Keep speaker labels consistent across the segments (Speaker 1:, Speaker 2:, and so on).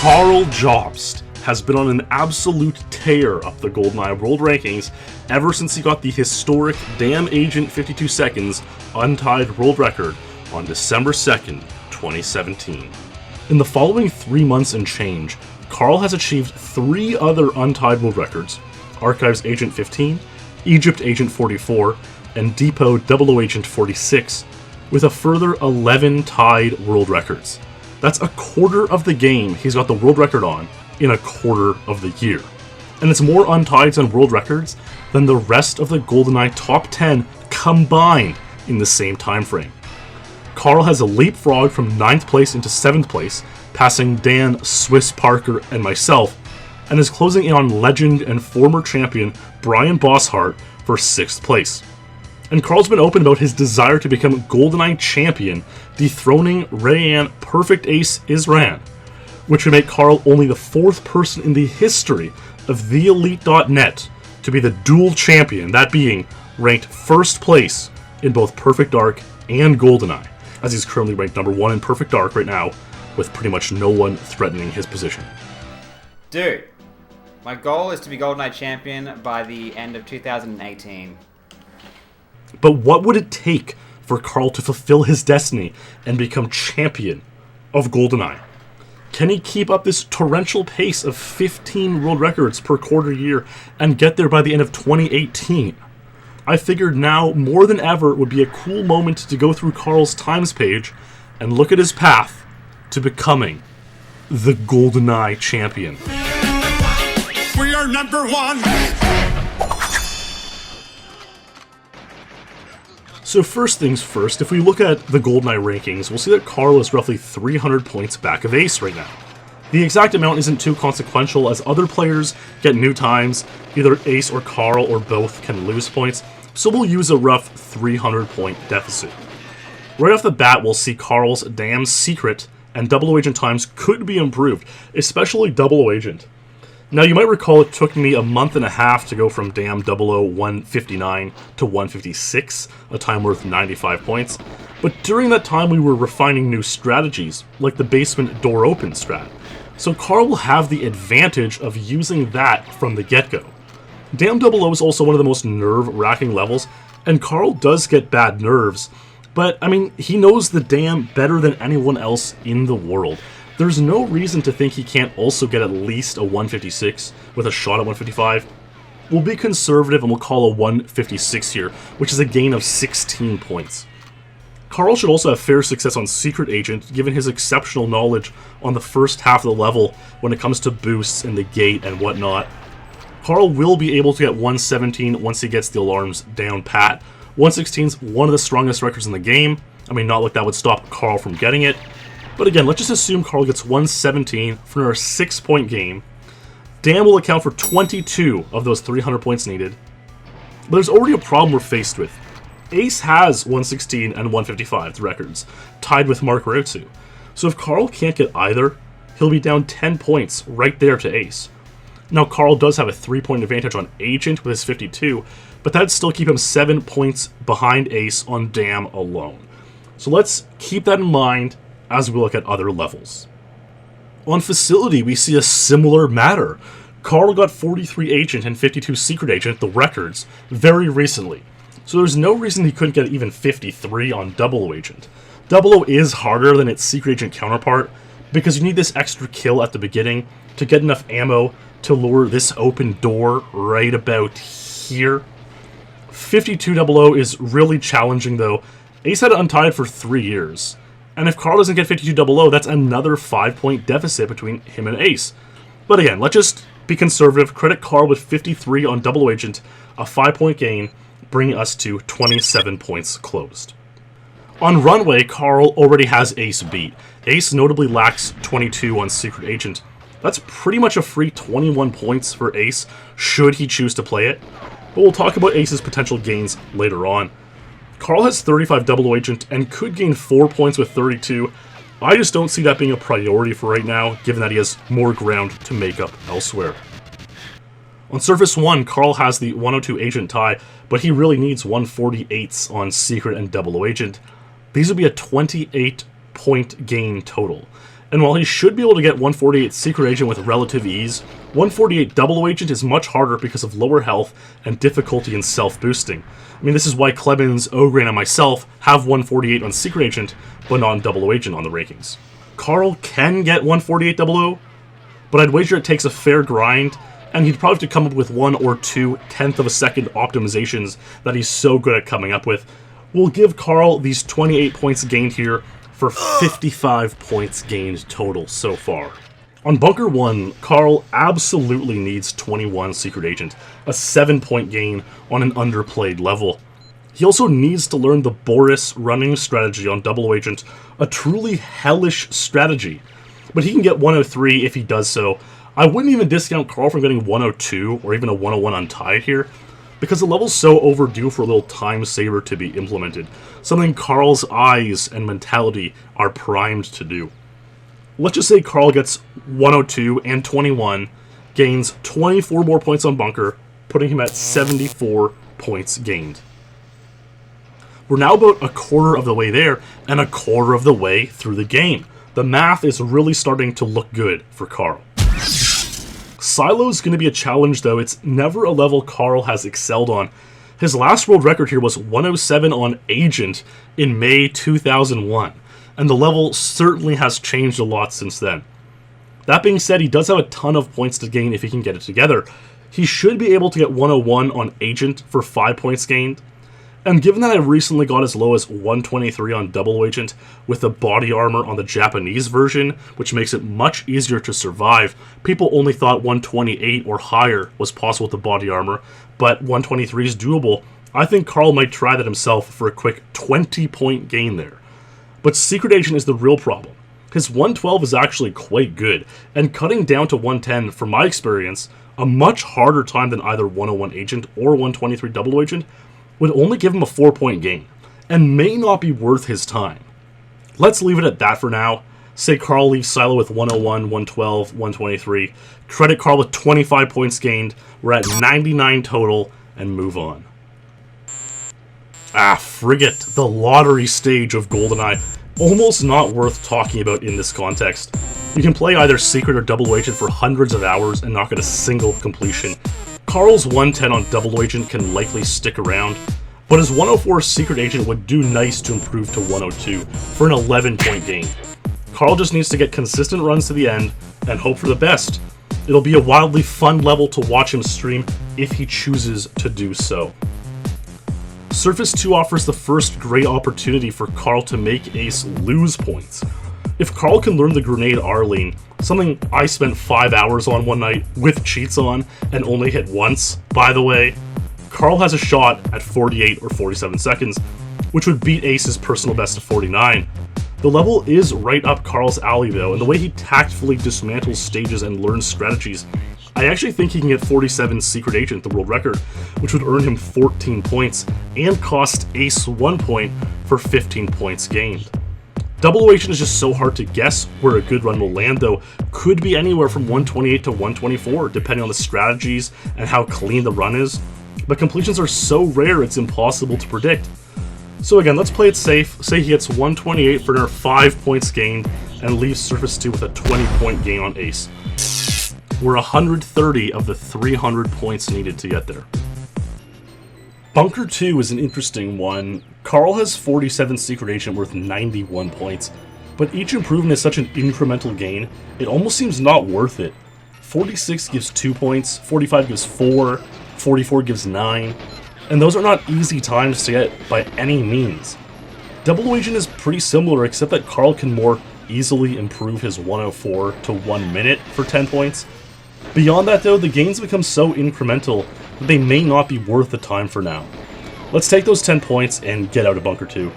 Speaker 1: Karl Jobst has been on an absolute tear up the GoldenEye World Rankings ever since he got the historic Damn Agent 52 Seconds Untied World Record on December 2nd, 2017. In the following 3 months and change, Karl has achieved 3 other Untied World Records: Archives Agent 15, Egypt Agent 44, and Depot 00 Agent 46, with a further 11 tied world records. That's a quarter of the game he's got the world record on in a quarter of the year. And it's more untieds and world records than the rest of the GoldenEye top 10 combined in the same time frame. Karl has a leapfrog from 9th place into 7th place, passing Dan, Swiss Parker, and myself, and is closing in on legend and former champion Brian Bosshart for 6th place. And Karl's been open about his desire to become GoldenEye champion, dethroning Rayan Perfect Ace Isran, which would make Karl only the 4th person in the history of TheElite.net to be the dual champion, that being ranked 1st place in both Perfect Dark and GoldenEye, as he's currently ranked number 1 in Perfect Dark right now, with pretty much no one threatening his position.
Speaker 2: Dude, my goal is to be GoldenEye champion by the end of 2018.
Speaker 1: But what would it take for Karl to fulfill his destiny and become champion of GoldenEye? Can he keep up this torrential pace of 15 world records per quarter year and get there by the end of 2018? I figured now more than ever would be a cool moment to go through Karl's times page and look at his path to becoming the GoldenEye champion.
Speaker 3: We are number 1!
Speaker 1: So first things first, if we look at the GoldenEye rankings, we'll see that Karl is roughly 300 points back of Ace right now. The exact amount isn't too consequential, as other players get new times. Either Ace or Karl or both can lose points, so we'll use a rough 300 point deficit. Right off the bat, we'll see Karl's Damn Secret and 00 Agent times could be improved, especially 00 Agent. Now, you might recall it took me a month and a half to go from Damn 00 159 to 156, a time worth 95 points, but during that time we were refining new strategies, like the basement door open strat, so Karl will have the advantage of using that from the get-go. Damn 00 is also one of the most nerve-wracking levels, and Karl does get bad nerves, but I mean, he knows the Damn better than anyone else in the world. There's no reason to think he can't also get at least a 156 with a shot at 155. We'll be conservative and we'll call a 156 here, which is a gain of 16 points. Karl should also have fair success on Secret Agent, given his exceptional knowledge on the first half of the level when it comes to boosts and the gate and whatnot. Karl will be able to get 117 once he gets the alarms down pat. 116 is one of the strongest records in the game. I mean, not like that would stop Karl from getting it. But again, let's just assume Karl gets 117 for our 6-point game. Damn will account for 22 of those 300 points needed. But there's already a problem we're faced with. Ace has 116 and 155 records, tied with Mark Rautsu. So if Karl can't get either, he'll be down 10 points right there to Ace. Now, Karl does have a 3-point advantage on Agent with his 52, but that'd still keep him 7 points behind Ace on Damn alone. So let's keep that in mind as we look at other levels. On Facility, we see a similar matter. Karl got 43 Agent and 52 Secret Agent, the records, very recently. So there's no reason he couldn't get even 53 on 00 Agent. 00 is harder than its Secret Agent counterpart, because you need this extra kill at the beginning to get enough ammo to lure this open door right about here. 52 00 is really challenging though. Ace had it untied for 3 years. And if Karl doesn't get 52 00, that's another 5-point deficit between him and Ace. But again, let's just be conservative, credit Karl with 53 on 00 Agent, a 5-point gain, bringing us to 27 points closed. On Runway, Karl already has Ace beat. Ace notably lacks 22 on Secret Agent. That's pretty much a free 21 points for Ace, should he choose to play it. But we'll talk about Ace's potential gains later on. Karl has 35 00 Agent and could gain 4 points with 32. I just don't see that being a priority for right now, given that he has more ground to make up elsewhere. On Surface 1, Karl has the 102 Agent tie, but he really needs 148s on Secret and 00 Agent. These would be a 28-point gain total. And while he should be able to get 148 Secret Agent with relative ease, 148 Double Agent is much harder because of lower health and difficulty in self-boosting. I mean, this is why Clemens, Ogren, and myself have 148 on Secret Agent, but not on Double Agent on the rankings. Karl can get 148 00, but I'd wager it takes a fair grind, and he'd probably have to come up with 1 or 2 tenth of a second optimizations that he's so good at coming up with. We'll give Karl these 28 points gained here for 55 points gained total so far. On Bunker 1, Karl absolutely needs 21 Secret Agent, a 7-point gain on an underplayed level. He also needs to learn the Boris running strategy on Double Agent, a truly hellish strategy. But he can get 103 if he does so. I wouldn't even discount Karl from getting 102 or even a 101 Untied here, because the level's so overdue for a little time saver to be implemented, something Karl's eyes and mentality are primed to do. Let's just say Karl gets 102 and 21, gains 24 more points on Bunker, putting him at 74 points gained. We're now about a quarter of the way there, and a quarter of the way through the game. The math is really starting to look good for Karl. Silo's going to be a challenge, though. It's never a level Karl has excelled on. His last world record here was 107 on Agent in May 2001, and the level certainly has changed a lot since then. That being said, he does have a ton of points to gain if he can get it together. He should be able to get 101 on Agent for 5 points gained. And given that I recently got as low as 123 on Double Agent with the body armor on the Japanese version, which makes it much easier to survive, people only thought 128 or higher was possible with the body armor, but 123 is doable. I think Karl might try that himself for a quick 20-point gain there. But Secret Agent is the real problem. His 112 is actually quite good, and cutting down to 110, from my experience, a much harder time than either 101 Agent or 123 Double Agent, would only give him a 4-point gain, and may not be worth his time. Let's leave it at that for now. Say Karl leaves Silo with 101, 112, 123. Credit Karl with 25 points gained. We're at 99 total, and move on. Frigate, the lottery stage of GoldenEye. Almost not worth talking about in this context. You can play either Secret or Double Agent for hundreds of hours and not get a single completion. Karl's 110 on Double Agent can likely stick around, but his 104 Secret Agent would do nice to improve to 102 for an 11-point gain. Karl just needs to get consistent runs to the end and hope for the best. It'll be a wildly fun level to watch him stream if he chooses to do so. Surface 2 offers the first great opportunity for Karl to make Ace lose points. If Karl can learn the grenade Arlene, something I spent 5 hours on one night with cheats on and only hit once, by the way, Karl has a shot at 48 or 47 seconds, which would beat Ace's personal best of 49. The level is right up Karl's alley though, and the way he tactfully dismantles stages and learns strategies, I actually think he can get 47 Secret Agent, the world record, which would earn him 14 points and cost Ace 1 point for 15 points gained. Double Agent is just so hard to guess where a good run will land though. Could be anywhere from 128 to 124 depending on the strategies and how clean the run is, but completions are so rare it's impossible to predict. So again, let's play it safe. Say he gets 128 for another 5 points gained and leaves Surface 2 with a 20-point gain on Ace. We're 130 of the 300 points needed to get there. Bunker 2 is an interesting one. Karl has 47 Secret Agent worth 91 points, but each improvement is such an incremental gain, it almost seems not worth it. 46 gives 2 points, 45 gives 4, 44 gives 9, and those are not easy times to get by any means. Double Agent is pretty similar, except that Karl can more easily improve his 104 to 1 minute for 10 points. Beyond that though, the gains become so incremental that they may not be worth the time for now. Let's take those 10 points and get out of Bunker 2.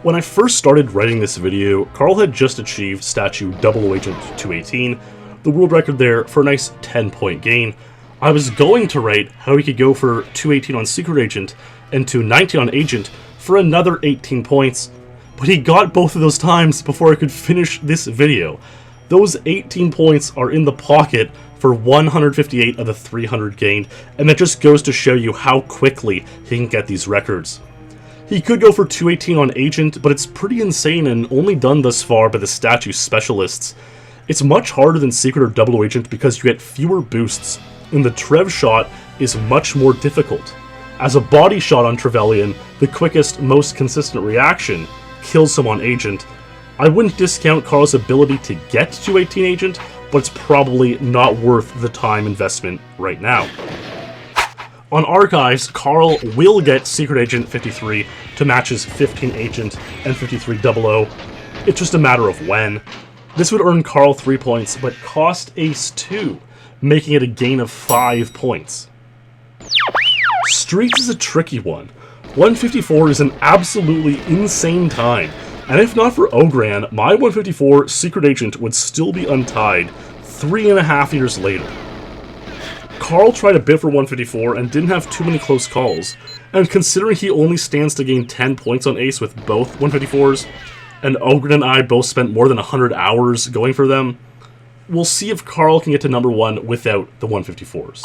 Speaker 1: When I first started writing this video, Karl had just achieved Statue Double Agent 218, the world record there for a nice 10-point gain. I was going to write how he could go for 218 on Secret Agent and 219 on Agent for another 18 points, but he got both of those times before I could finish this video. Those 18 points are in the pocket for 158 of the 300 gained, and that just goes to show you how quickly he can get these records. He could go for 218 on Agent, but it's pretty insane and only done thus far by the statue specialists. It's much harder than Secret or Double Agent because you get fewer boosts, and the Trev shot is much more difficult. As a body shot on Trevelyan, the quickest, most consistent reaction kills him on Agent. I wouldn't discount Karl's ability to get 218 Agent, but it's probably not worth the time investment right now. On Archives, Karl will get Secret Agent 53 to match his 15 Agent and 53 00. It's just a matter of when. This would earn Karl 3 points, but cost Ace 2, making it a gain of 5 points. Streaks is a tricky one. 154 is an absolutely insane time, and if not for Ogran, my 154 Secret Agent would still be untied 3.5 years later. Karl tried a bit for 154 and didn't have too many close calls, and considering he only stands to gain 10 points on Ace with both 154s, and Ogren and I both spent more than 100 hours going for them, we'll see if Karl can get to number 1 without the 154s.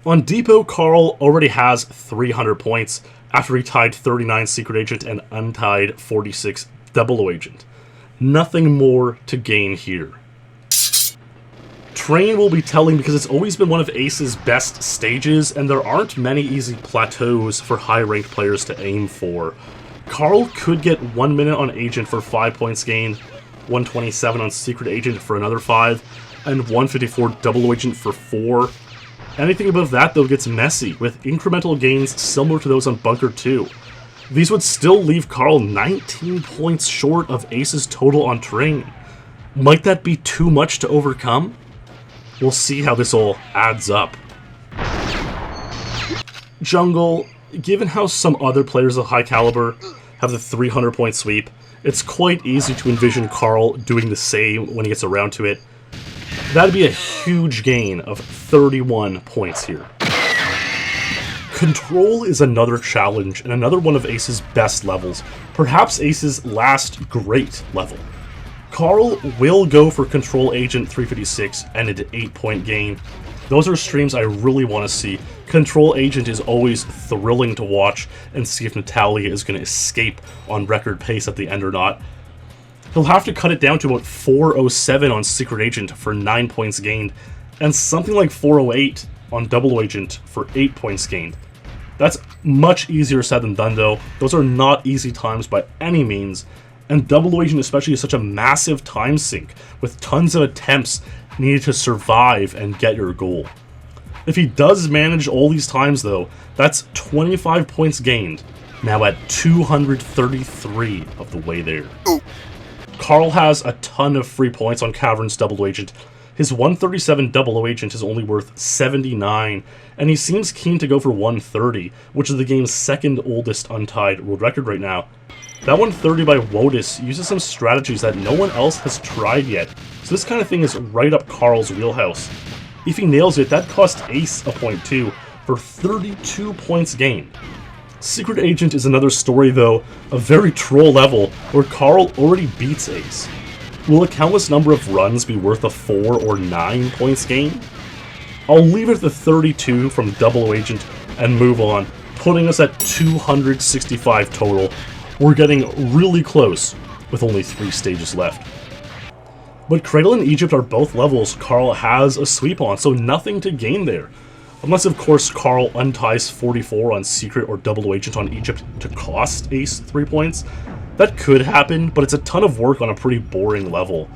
Speaker 1: On Depot, Karl already has 300 points after he tied 39 Secret Agent and untied 46 Double Agent. Nothing more to gain here. Train will be telling because it's always been one of Ace's best stages, and there aren't many easy plateaus for high-ranked players to aim for. Karl could get 1 minute on Agent for 5 points gained, 127 on Secret Agent for another 5, and 154 Double Agent for 4. Anything above that, though, gets messy, with incremental gains similar to those on Bunker 2. These would still leave Karl 19 points short of Ace's total on Train. Might that be too much to overcome? We'll see how this all adds up. Jungle, given how some other players of high caliber have the 300 point sweep, it's quite easy to envision Karl doing the same when he gets around to it. That'd be a huge gain of 31 points here. Control is another challenge and another one of Ace's best levels, perhaps Ace's last great level. Karl will go for Control Agent 356 and an 8-point gain. Those are streams I really want to see. Control Agent is always thrilling to watch and see if Natalia is going to escape on record pace at the end or not. He'll have to cut it down to about 407 on Secret Agent for 9 points gained, and something like 408 on Double Agent for 8 points gained. That's much easier said than done though. Those are not easy times by any means, and Double Agent especially is such a massive time sink, with tons of attempts needed to survive and get your goal. If he does manage all these times though, that's 25 points gained, now at 233 of the way there. Karl has a ton of free points on Cavern's Double Agent. His 137 Double Agent is only worth 79, and he seems keen to go for 130, which is the game's second oldest untied world record right now. That 130 by Wotus uses some strategies that no one else has tried yet, so this kind of thing is right up Karl's wheelhouse. If he nails it, that costs Ace a point too, for 32 points gained. Secret Agent is another story though, a very troll level, where Karl already beats Ace. Will a countless number of runs be worth a 4 or 9 points gained? I'll leave it at the 32 from Double Agent and move on, putting us at 265 total. We're getting really close, with only 3 stages left. But Cradle and Egypt are both levels Karl has a sweep on, so nothing to gain there. Unless, of course, Karl unties 44 on Secret or Double Agent on Egypt to cost Ace 3 points. That could happen, but it's a ton of work on a pretty boring level.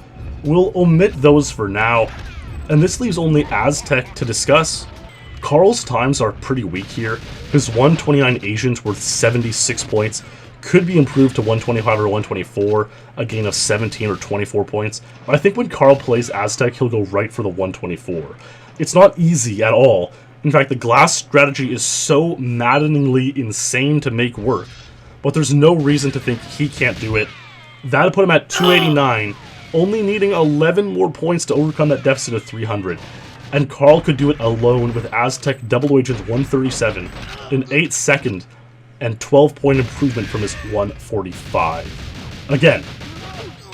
Speaker 1: We'll omit those for now, and this leaves only Aztec to discuss. Karl's times are pretty weak here. His 129 Agent worth 76 points could be improved to 125 or 124, a gain of 17 or 24 points. But I think when Karl plays Aztec, he'll go right for the 124. It's not easy at all. In fact, the glass strategy is so maddeningly insane to make work, but there's no reason to think he can't do it. That'd put him at 289, only needing 11 more points to overcome that deficit of 300. And Karl could do it alone with Aztec Double Agent 137, an 8-second and 12-point improvement from his 145. Again,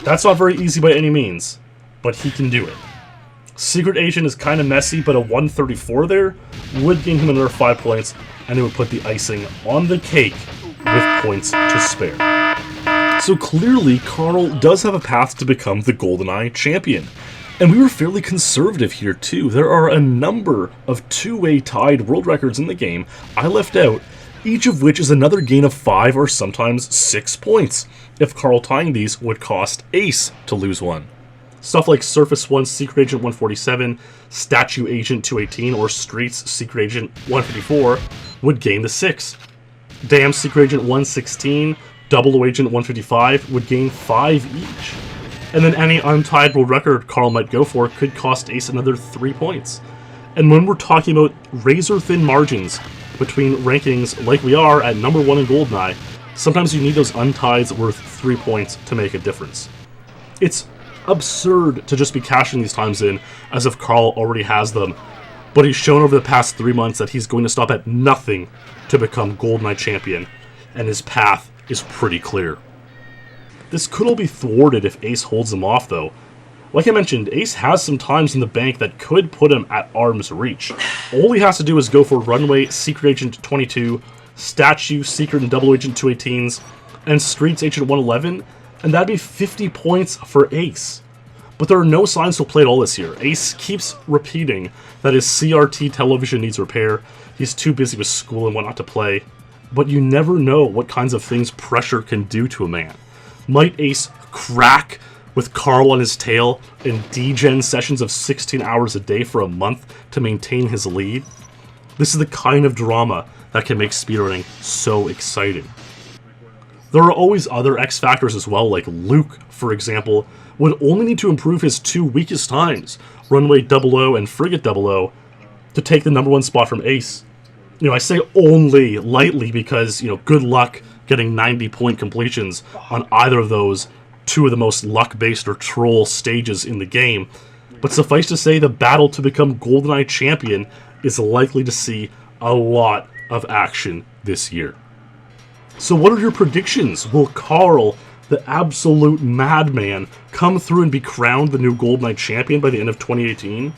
Speaker 1: that's not very easy by any means, but he can do it. Secret Agent is kind of messy, but a 134 there would gain him another 5 points, and it would put the icing on the cake with points to spare. So clearly, Karl does have a path to become the GoldenEye champion. And we were fairly conservative here too. There are a number of two-way tied world records in the game I left out, each of which is another gain of 5 or sometimes 6 points, if Karl tying these would cost Ace to lose one. Stuff like Surface 1 Secret Agent 147, Statue Agent 218, or Streets Secret Agent 154 would gain the 6. Damn Secret Agent 116, Double Agent 155 would gain 5 each. And then any untied world record Karl might go for could cost Ace another 3 points. And when we're talking about razor-thin margins between rankings like we are at number 1 in GoldenEye, sometimes you need those untieds worth 3 points to make a difference. It's absurd to just be cashing these times in as if Karl already has them, but he's shown over the past 3 months that he's going to stop at nothing to become GoldenEye champion, and his path is pretty clear. This could all be thwarted if Ace holds him off, though. Like I mentioned, Ace has some times in the bank that could put him at arm's reach. All he has to do is go for Runway Secret Agent 22, Statue Secret and Double Agent 218s, and Streets Agent 111, and that'd be 50 points for Ace. But there are no signs he'll play at all this year. Ace keeps repeating that his CRT television needs repair, he's too busy with school and whatnot to play, but you never know what kinds of things pressure can do to a man. Might Ace crack with Karl on his tail in degen sessions of 16 hours a day for a month to maintain his lead? This is the kind of drama that can make speedrunning so exciting. There are always other X factors as well, like Luke, for example, would only need to improve his 2 weakest times, Runway 00 and Frigate 00, to take the number 1 spot from Ace. I say only lightly because, good luck getting 90-point completions on either of those, 2 of the most luck-based or troll stages in the game. But suffice to say, the battle to become GoldenEye champion is likely to see a lot of action this year. So what are your predictions? Will Karl, the absolute madman, come through and be crowned the new GoldenEye champion by the end of 2018?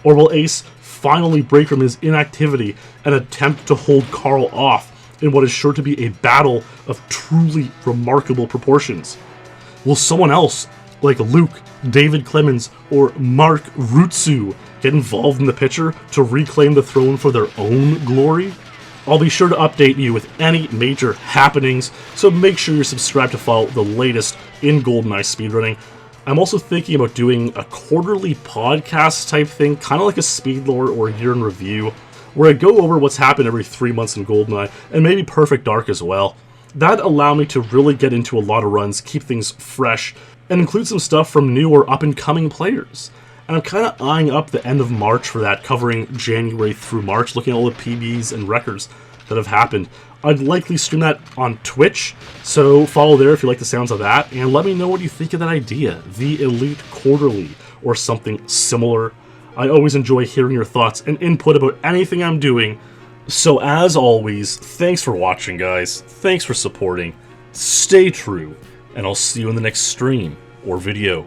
Speaker 1: Or will Ace finally break from his inactivity and attempt to hold Karl off in what is sure to be a battle of truly remarkable proportions? Will someone else, like Luke, David Clemens, or Mark Rutsu, get involved in the picture to reclaim the throne for their own glory? I'll be sure to update you with any major happenings, so make sure you're subscribed to follow the latest in GoldenEye speedrunning. I'm also thinking about doing a quarterly podcast type thing, kind of like a Speedlore or Year in Review, where I go over what's happened every 3 months in GoldenEye, and maybe Perfect Dark as well. That'd allow me to really get into a lot of runs, keep things fresh, and include some stuff from new or up-and-coming players. And I'm kind of eyeing up the end of March for that, covering January through March, looking at all the PBs and records that have happened. I'd likely stream that on Twitch, so follow there if you like the sounds of that, and let me know what you think of that idea, the Elite Quarterly, or something similar. I always enjoy hearing your thoughts and input about anything I'm doing. So as always, thanks for watching, guys. Thanks for supporting. Stay true, and I'll see you in the next stream or video.